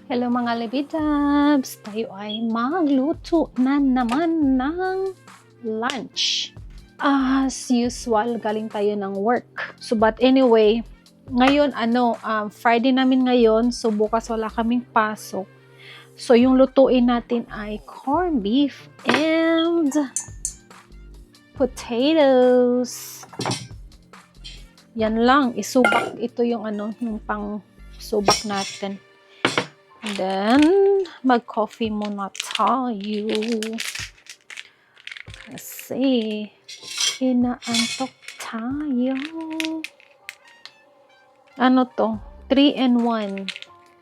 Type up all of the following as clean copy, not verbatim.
Hello mga Libidabs! Tayo ay magluto na naman ng lunch. As usual, galing tayo ng work. So but anyway, ngayon Friday namin ngayon, so bukas wala kaming pasok. So yung lutuin natin ay corned beef and potatoes. Yan lang, isubak ito yung yung pang subak natin. Then, mag-coffee muna tayo. Kasi, inaantok tayo. Ano to? 3-in-1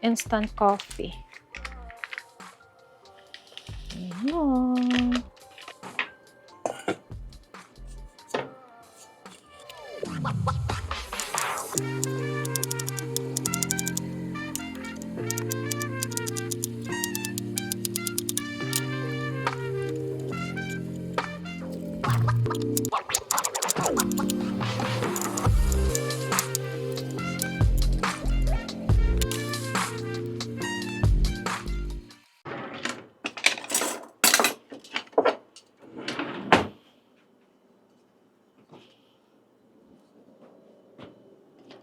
instant coffee. Ayan.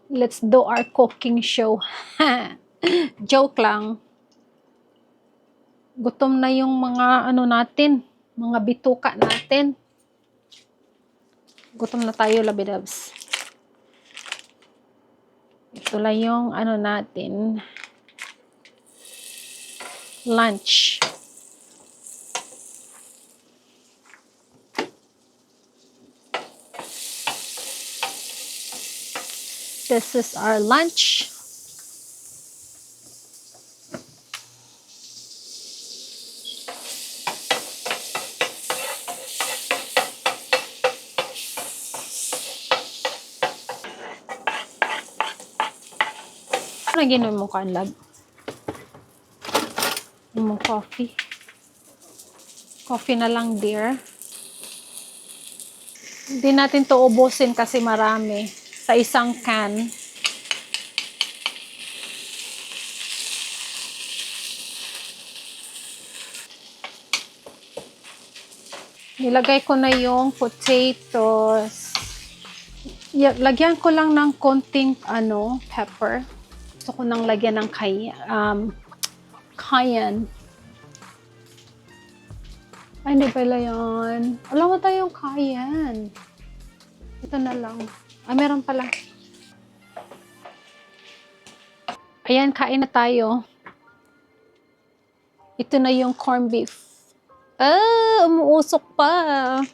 Let's do our cooking show. Joke lang. Gutom na yung mga natin, mga bituka natin. Gutom na tayo, Labidabs. Ito lang yung natin. Lunch. This is our lunch. Ano ginawa mo kanlab? Yung coffee. Coffee na lang, dear. Hindi natin to ubusin kasi marami. Sa isang can. Nilagay ko na yung potatoes. Lagyan ko lang ng konting pepper. Gusto ko nang lagyan ng cayenne. Ay, hindi pala yan. Alam mo tayong cayenne. Ito na lang. Meron pala. Ayan, kain na tayo. Ito na yung corned beef. Umuusok pa.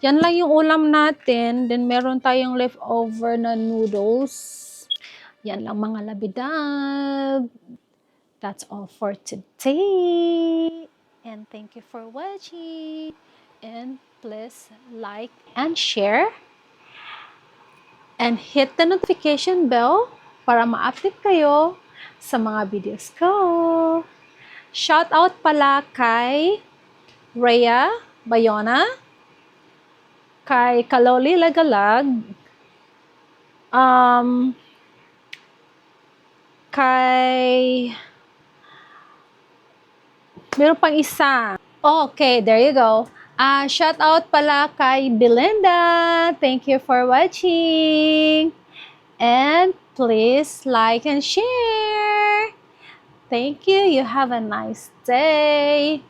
Yan lang yung ulam natin. Then, meron tayong leftover na noodles. Yan lang mga labidab. That's all for today. And thank you for watching. And please like and share. And hit the notification bell para ma-update kayo sa mga videos ko. Shout out pala kay Rhea Bayona, kay Kaloli Lagalag, kay meron pang isa. Okay, there you go. Shout out pala kay Belinda. Thank you for watching. And please like and share. Thank you. You have a nice day.